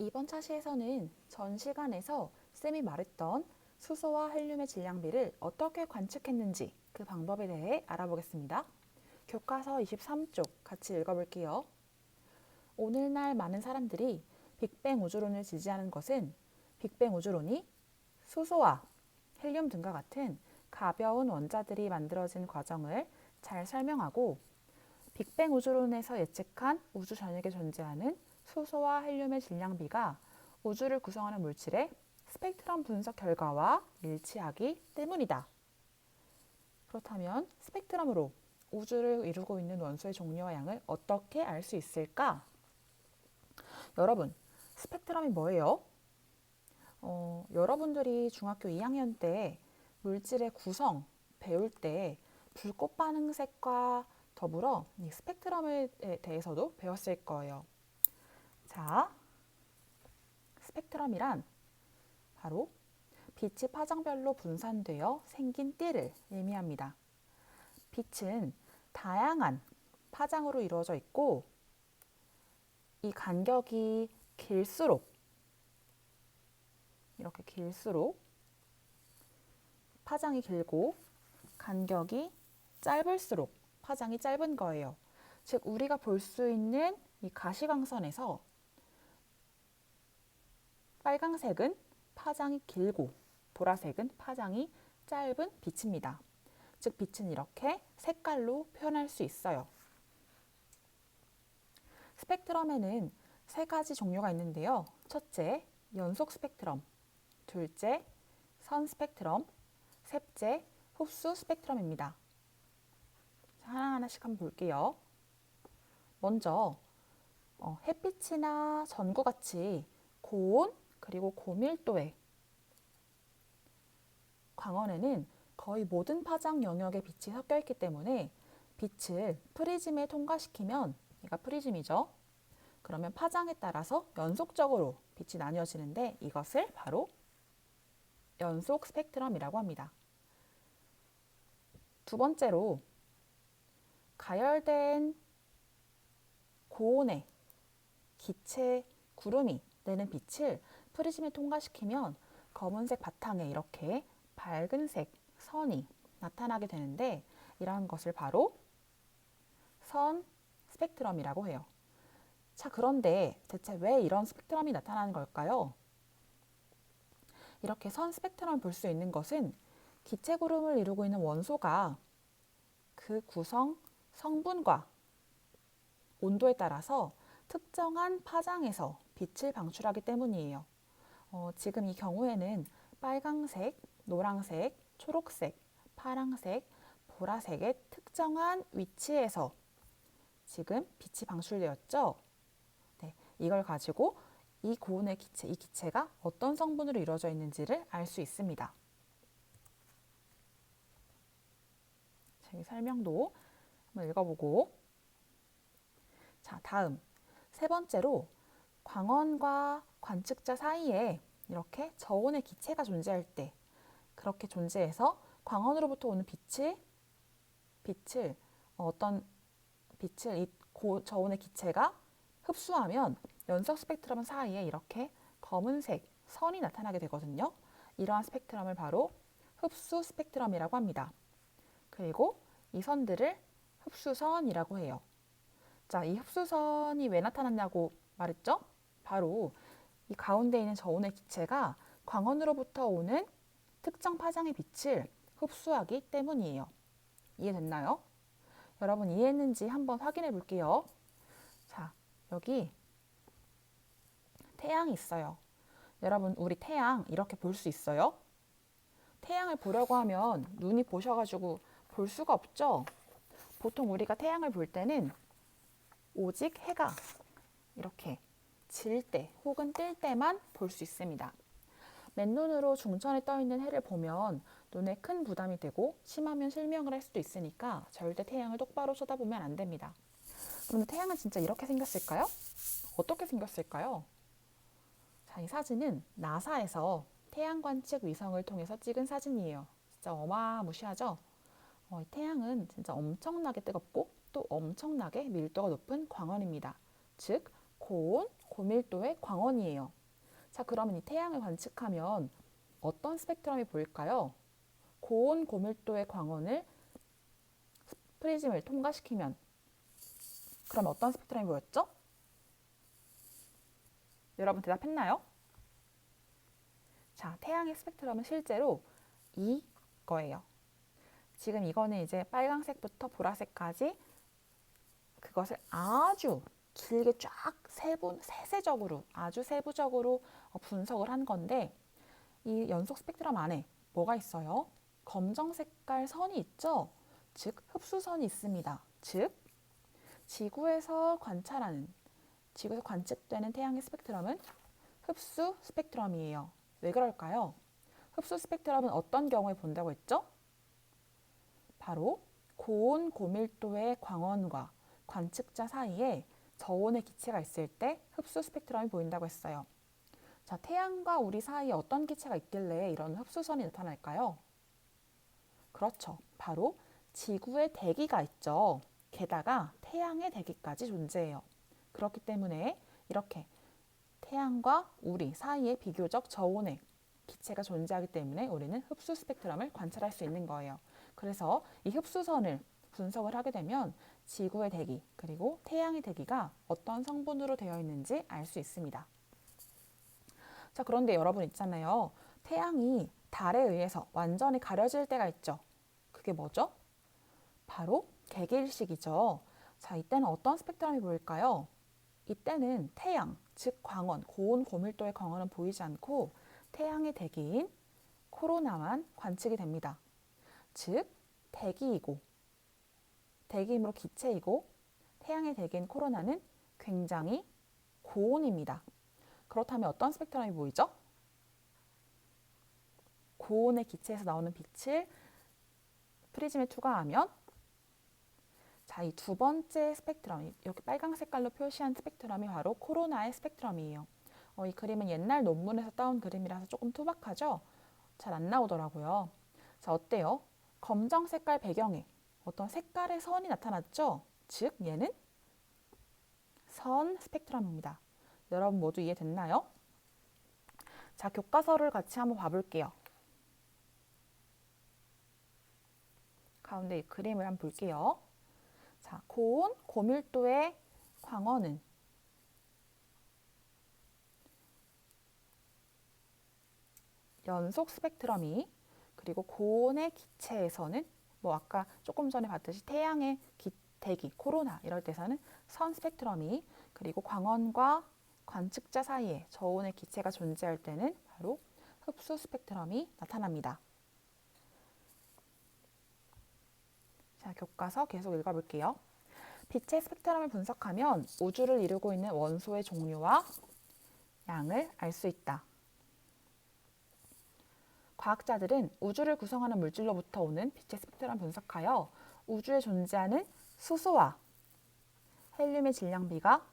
이번 차시에서는 전 시간에서 쌤이 말했던 수소와 헬륨의 질량비를 어떻게 관측했는지 그 방법에 대해 알아보겠습니다. 교과서 23쪽 같이 읽어볼게요. 오늘날 많은 사람들이 빅뱅 우주론을 지지하는 것은 빅뱅 우주론이 수소와 헬륨 등과 같은 가벼운 원자들이 만들어진 과정을 잘 설명하고 빅뱅 우주론에서 예측한 우주 전역에 존재하는 수소와 헬륨의 질량비가 우주를 구성하는 물질의 스펙트럼 분석 결과와 일치하기 때문이다. 그렇다면 스펙트럼으로 우주를 이루고 있는 원소의 종류와 양을 어떻게 알 수 있을까? 여러분, 스펙트럼이 뭐예요? 여러분들이 중학교 2학년 때 물질의 구성 배울 때 불꽃 반응색과 더불어 이 스펙트럼에 대해서도 배웠을 거예요. 자, 스펙트럼이란 바로 빛이 파장별로 분산되어 생긴 띠를 의미합니다. 빛은 다양한 파장으로 이루어져 있고 이 간격이 이렇게 길수록 파장이 길고 간격이 짧을수록 파장이 짧은 거예요. 즉 우리가 볼 수 있는 이 가시광선에서 빨강색은 파장이 길고 보라색은 파장이 짧은 빛입니다. 즉 빛은 이렇게 색깔로 표현할 수 있어요. 스펙트럼에는 세 가지 종류가 있는데요. 첫째, 연속 스펙트럼, 둘째, 선 스펙트럼, 셋째, 흡수 스펙트럼입니다. 하나하나씩 한번 볼게요. 먼저 햇빛이나 전구같이 고온 그리고 고밀도의 광원에는 거의 모든 파장 영역의 빛이 섞여 있기 때문에 빛을 프리즘에 통과시키면 얘가 프리즘이죠. 그러면 파장에 따라서 연속적으로 빛이 나뉘어지는데 이것을 바로 연속 스펙트럼이라고 합니다. 두 번째로 가열된 고온의 기체 구름이 내는 빛을 프리즘에 통과시키면 검은색 바탕에 이렇게 밝은색 선이 나타나게 되는데 이러한 것을 바로 선 스펙트럼이라고 해요. 자, 그런데 대체 왜 이런 스펙트럼이 나타나는 걸까요? 이렇게 선 스펙트럼을 볼 수 있는 것은 기체 구름을 이루고 있는 원소가 그 구성 성분과 온도에 따라서 특정한 파장에서 빛을 방출하기 때문이에요. 지금 이 경우에는 빨강색, 노란색, 초록색, 파란색, 보라색의 특정한 위치에서 지금 빛이 방출되었죠. 네, 이걸 가지고 이 고온의 기체, 이 기체가 어떤 성분으로 이루어져 있는지를 알 수 있습니다. 이 설명도 한번 읽어보고 자, 다음 세 번째로 광원과 관측자 사이에 이렇게 저온의 기체가 존재할 때 그렇게 존재해서 광원으로부터 오는 빛을 어떤 빛을 이 저온의 기체가 흡수하면 연속 스펙트럼 사이에 이렇게 검은색 선이 나타나게 되거든요. 이러한 스펙트럼을 바로 흡수 스펙트럼이라고 합니다. 그리고 이 선들을 흡수선이라고 해요. 자, 이 흡수선이 왜 나타났냐고 말했죠? 바로 이 가운데 있는 저온의 기체가 광원으로부터 오는 특정 파장의 빛을 흡수하기 때문이에요. 이해됐나요? 여러분 이해했는지 한번 확인해 볼게요. 자, 여기 태양이 있어요. 여러분 우리 태양 이렇게 볼 수 있어요? 태양을 보려고 하면 눈이 부셔가지고 볼 수가 없죠? 보통 우리가 태양을 볼 때는 오직 해가 이렇게 질 때 혹은 뜰 때만 볼 수 있습니다. 맨눈으로 중천에 떠 있는 해를 보면 눈에 큰 부담이 되고 심하면 실명을 할 수도 있으니까 절대 태양을 똑바로 쳐다보면 안 됩니다. 그런데 태양은 진짜 이렇게 생겼을까요? 어떻게 생겼을까요? 자, 이 사진은 나사에서 태양 관측 위성을 통해서 찍은 사진이에요. 진짜 어마무시하죠? 이 태양은 진짜 엄청나게 뜨겁고 또 엄청나게 밀도가 높은 광원입니다. 즉 고온, 고밀도의 광원이에요. 자, 그러면 이 태양을 관측하면 어떤 스펙트럼이 보일까요? 고온, 고밀도의 광원을 프리즘을 통과시키면 그럼 어떤 스펙트럼이 보였죠? 여러분 대답했나요? 자, 태양의 스펙트럼은 실제로 이거예요. 지금 이거는 이제 빨강색부터 보라색까지 그것을 아주 길게 쫙 세세적으로 아주 세부적으로 분석을 한 건데 이 연속 스펙트럼 안에 뭐가 있어요? 검정 색깔 선이 있죠? 즉 흡수선이 있습니다. 즉 지구에서 관측되는 태양의 스펙트럼은 흡수 스펙트럼이에요. 왜 그럴까요? 흡수 스펙트럼은 어떤 경우에 본다고 했죠? 바로 고온 고밀도의 광원과 관측자 사이에 저온의 기체가 있을 때 흡수 스펙트럼이 보인다고 했어요. 자, 태양과 우리 사이에 어떤 기체가 있길래 이런 흡수선이 나타날까요? 그렇죠. 바로 지구의 대기가 있죠. 게다가 태양의 대기까지 존재해요. 그렇기 때문에 이렇게 태양과 우리 사이에 비교적 저온의 기체가 존재하기 때문에 우리는 흡수 스펙트럼을 관찰할 수 있는 거예요. 그래서 이 흡수선을 분석을 하게 되면 지구의 대기 그리고 태양의 대기가 어떤 성분으로 되어 있는지 알 수 있습니다. 자, 그런데 여러분 있잖아요. 태양이 달에 의해서 완전히 가려질 때가 있죠. 그게 뭐죠? 바로 개기일식이죠. 자, 이때는 어떤 스펙트럼이 보일까요? 이때는 태양, 즉 광원, 고온 고밀도의 광원은 보이지 않고 태양의 대기인 코로나만 관측이 됩니다. 즉 대기이므로 기체이고 태양의 대기인 코로나는 굉장히 고온입니다. 그렇다면 어떤 스펙트럼이 보이죠? 고온의 기체에서 나오는 빛을 프리즘에 투과하면 자, 이 두 번째 스펙트럼, 이렇게 빨강 색깔로 표시한 스펙트럼이 바로 코로나의 스펙트럼이에요. 이 그림은 옛날 논문에서 따온 그림이라서 조금 투박하죠? 잘 안 나오더라고요. 자, 어때요? 검정 색깔 배경에 어떤 색깔의 선이 나타났죠? 즉, 얘는 선 스펙트럼입니다. 여러분 모두 이해됐나요? 자, 교과서를 같이 한번 봐볼게요. 가운데 이 그림을 한번 볼게요. 자, 고온, 고밀도의 광원은 연속 스펙트럼이 그리고 고온의 기체에서는 뭐 아까 조금 전에 봤듯이 태양의 대기, 코로나 이럴 때서는 선 스펙트럼이 그리고 광원과 관측자 사이에 저온의 기체가 존재할 때는 바로 흡수 스펙트럼이 나타납니다. 자, 교과서 계속 읽어볼게요. 빛의 스펙트럼을 분석하면 우주를 이루고 있는 원소의 종류와 양을 알 수 있다. 과학자들은 우주를 구성하는 물질로부터 오는 빛의 스펙트럼 분석하여 우주에 존재하는 수소와 헬륨의 질량비가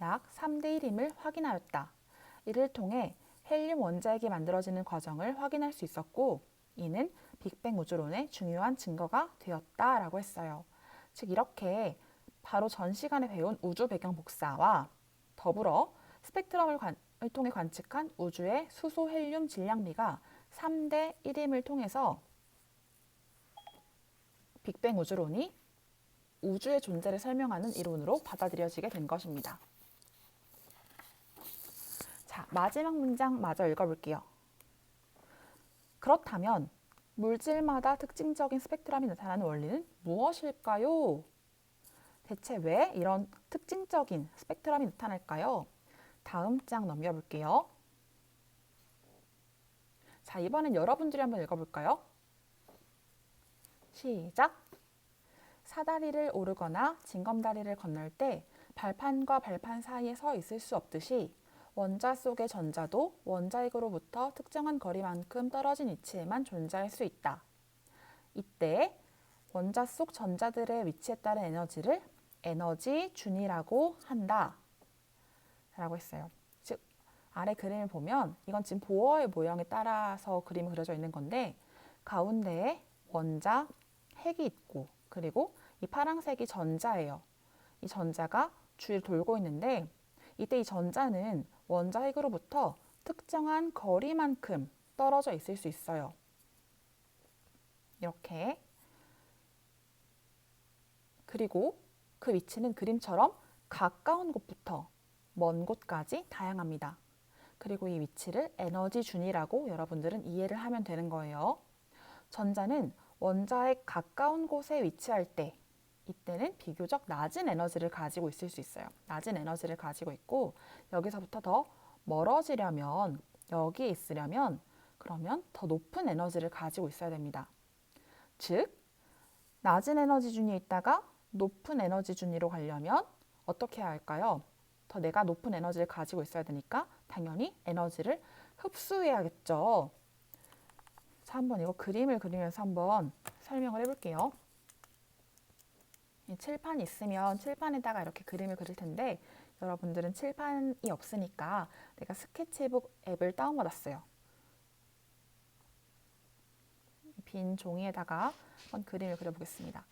약 3대 1임을 확인하였다. 이를 통해 헬륨 원자핵이 만들어지는 과정을 확인할 수 있었고 이는 빅뱅 우주론의 중요한 증거가 되었다라고 했어요. 즉 이렇게 바로 전 시간에 배운 우주 배경 복사와 더불어 스펙트럼을 통해 관측한 우주의 수소 헬륨 질량비가 3대 1임을 통해서 빅뱅 우주론이 우주의 존재를 설명하는 이론으로 받아들여지게 된 것입니다. 자, 마지막 문장 마저 읽어볼게요. 그렇다면 물질마다 특징적인 스펙트럼이 나타나는 원리는 무엇일까요? 대체 왜 이런 특징적인 스펙트럼이 나타날까요? 다음 장 넘겨볼게요. 자, 이번엔 여러분들이 한번 읽어볼까요? 시작! 사다리를 오르거나 징검다리를 건널 때 발판과 발판 사이에 서 있을 수 없듯이 원자 속의 전자도 원자핵으로부터 특정한 거리만큼 떨어진 위치에만 존재할 수 있다. 이때 원자 속 전자들의 위치에 따른 에너지를 에너지 준이라고 한다. 라고 했어요. 즉 아래 그림을 보면 이건 지금 보어의 모양에 따라서 그림이 그려져 있는 건데 가운데에 원자 핵이 있고 그리고 이 파란색이 전자예요. 이 전자가 주위를 돌고 있는데 이때 이 전자는 원자 핵으로부터 특정한 거리만큼 떨어져 있을 수 있어요. 이렇게. 그리고 그 위치는 그림처럼 가까운 곳부터 먼 곳까지 다양합니다. 그리고 이 위치를 에너지 준위라고 여러분들은 이해를 하면 되는 거예요. 전자는 원자핵 가까운 곳에 위치할 때 이때는 비교적 낮은 에너지를 가지고 있을 수 있어요. 낮은 에너지를 가지고 있고 여기서부터 더 멀어지려면 여기에 있으려면 그러면 더 높은 에너지를 가지고 있어야 됩니다. 즉 낮은 에너지 준위에 있다가 높은 에너지 준위로 가려면 어떻게 해야 할까요? 더 내가 높은 에너지를 가지고 있어야 되니까 당연히 에너지를 흡수해야겠죠. 자, 한번 이거 그림을 그리면서 한번 설명을 해볼게요. 칠판이 있으면 칠판에다가 이렇게 그림을 그릴 텐데 여러분들은 칠판이 없으니까 내가 스케치북 앱을 다운받았어요. 빈 종이에다가 한번 그림을 그려보겠습니다.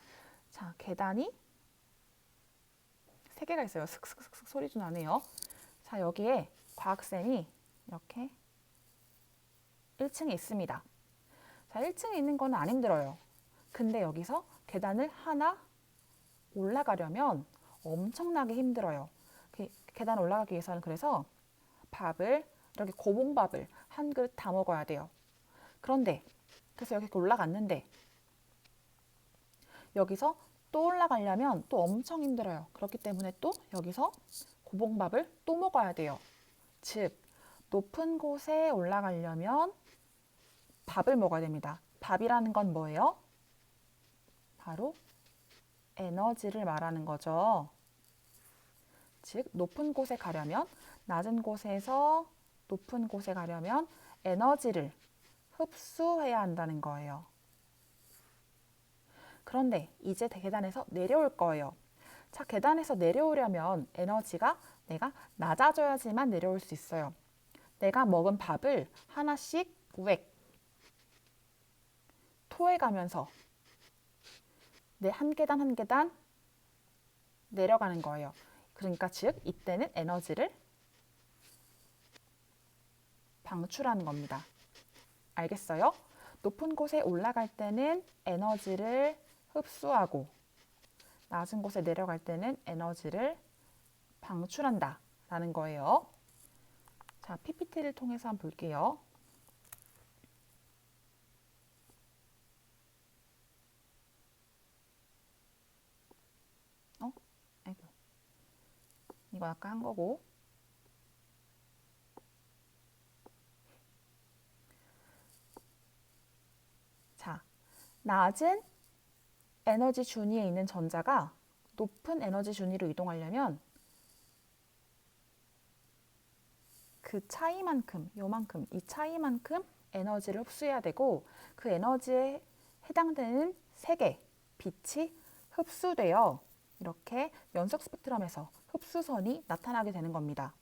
자, 계단이 3개가 있어요. 슥슥슥슥 소리도 나네요. 자, 여기에 과학쌤이 이렇게 1층에 있습니다. 자, 1층에 있는 거는 안 힘들어요. 근데 여기서 계단을 하나 올라가려면 엄청나게 힘들어요. 계단 올라가기 위해서는 그래서 밥을 이렇게 고봉밥을 한 그릇 다 먹어야 돼요. 그런데 그래서 여기 올라갔는데 여기서 또 올라가려면 또 엄청 힘들어요. 그렇기 때문에 또 여기서 고봉밥을 또 먹어야 돼요. 즉 높은 곳에 올라가려면 밥을 먹어야 됩니다. 밥이라는 건 뭐예요? 바로 에너지를 말하는 거죠. 즉 높은 곳에 가려면 낮은 곳에서 높은 곳에 가려면 에너지를 흡수해야 한다는 거예요. 그런데 이제 계단에서 내려올 거예요. 자, 계단에서 내려오려면 에너지가 내가 낮아져야지만 내려올 수 있어요. 내가 먹은 밥을 하나씩 우액 토해가면서 한 계단 한 계단 내려가는 거예요. 그러니까 즉 이때는 에너지를 방출하는 겁니다. 알겠어요? 높은 곳에 올라갈 때는 에너지를 흡수하고 낮은 곳에 내려갈 때는 에너지를 방출한다 라는 거예요. 자, PPT를 통해서 한번 볼게요. 아이고. 이거 아까 한 거고. 자, 낮은 에너지 준위에 있는 전자가 높은 에너지 준위로 이동하려면 그 차이만큼, 요만큼, 이 차이만큼 에너지를 흡수해야 되고 그 에너지에 해당되는 색의 빛이 흡수되어 이렇게 연속 스펙트럼에서 흡수선이 나타나게 되는 겁니다.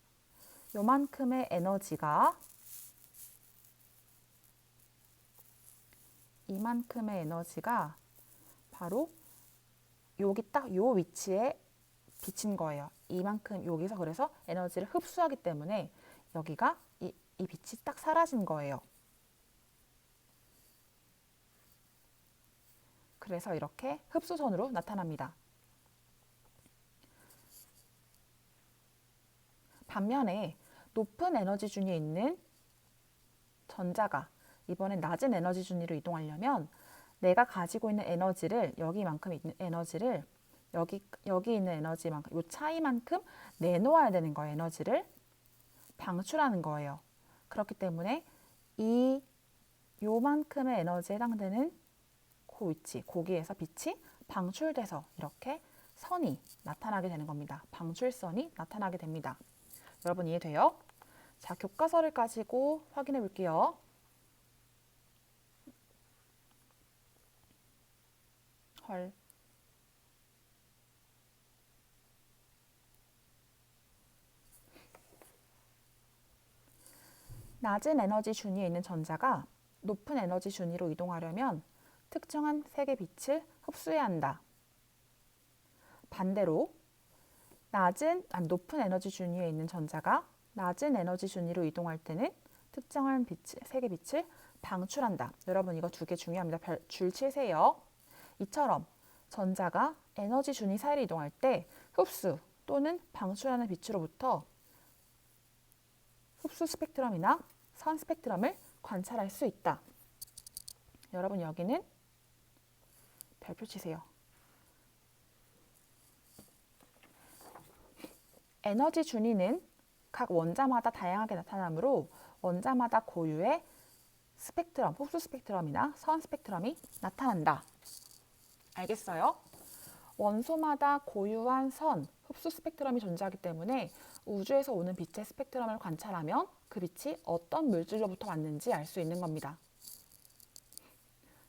요만큼의 에너지가 이만큼의 에너지가 바로 여기 딱 요 위치에 비친 거예요. 이만큼 여기서 그래서 에너지를 흡수하기 때문에 여기가 이 빛이 딱 사라진 거예요. 그래서 이렇게 흡수선으로 나타납니다. 반면에 높은 에너지 준위에 있는 전자가 이번엔 낮은 에너지 준위로 이동하려면 내가 가지고 있는 에너지를 여기만큼 있는 에너지를 여기 있는 에너지만큼 이 차이만큼 내놓아야 되는 거예요. 에너지를 방출하는 거예요. 그렇기 때문에 요만큼의 에너지에 해당되는 그 위치, 거기에서 빛이 방출돼서 이렇게 선이 나타나게 되는 겁니다. 방출선이 나타나게 됩니다. 여러분 이해돼요? 자, 교과서를 가지고 확인해 볼게요. 헐. 낮은 에너지 준위에 있는 전자가 높은 에너지 준위로 이동하려면 특정한 색의 빛을 흡수해야 한다. 반대로 높은 에너지 준위에 있는 전자가 낮은 에너지 준위로 이동할 때는 특정한 색의 빛을 방출한다. 여러분 이거 두 개 중요합니다. 줄 치세요. 이처럼 전자가 에너지 준위 사이를 이동할 때 흡수 또는 방출하는 빛으로부터 흡수 스펙트럼이나 선 스펙트럼을 관찰할 수 있다. 여러분 여기는 별표 치세요. 에너지 준위는 각 원자마다 다양하게 나타나므로 원자마다 고유의 스펙트럼, 흡수 스펙트럼이나 선 스펙트럼이 나타난다. 알겠어요? 원소마다 고유한 선, 흡수 스펙트럼이 존재하기 때문에 우주에서 오는 빛의 스펙트럼을 관찰하면 그 빛이 어떤 물질로부터 왔는지 알 수 있는 겁니다.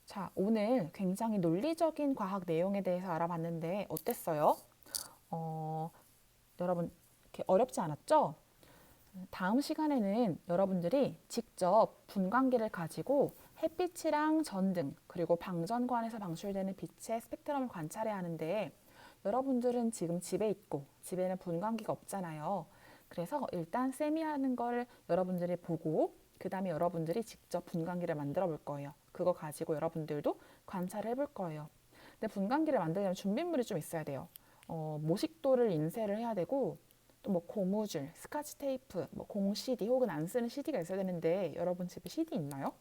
자, 오늘 굉장히 논리적인 과학 내용에 대해서 알아봤는데 어땠어요? 여러분 이렇게 어렵지 않았죠? 다음 시간에는 여러분들이 직접 분광기를 가지고 햇빛이랑 전등 그리고 방전관에서 방출되는 빛의 스펙트럼을 관찰해야 하는데 여러분들은 지금 집에 있고 집에는 분광기가 없잖아요. 그래서 일단 쌤이 하는 걸 여러분들이 보고 그 다음에 여러분들이 직접 분광기를 만들어 볼 거예요. 그거 가지고 여러분들도 관찰을 해볼 거예요. 근데 분광기를 만들려면 준비물이 좀 있어야 돼요. 모식도를 인쇄를 해야 되고 또 뭐 고무줄, 스카치 테이프, 뭐 공 CD 혹은 안 쓰는 CD가 있어야 되는데 여러분 집에 CD 있나요?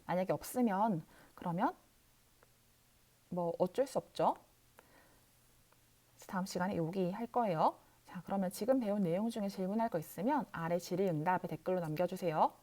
만약에 없으면 그러면 뭐 어쩔 수 없죠. 다음 시간에 여기 할 거예요. 자, 그러면 지금 배운 내용 중에 질문할 거 있으면 아래 질의 응답에 댓글로 남겨주세요.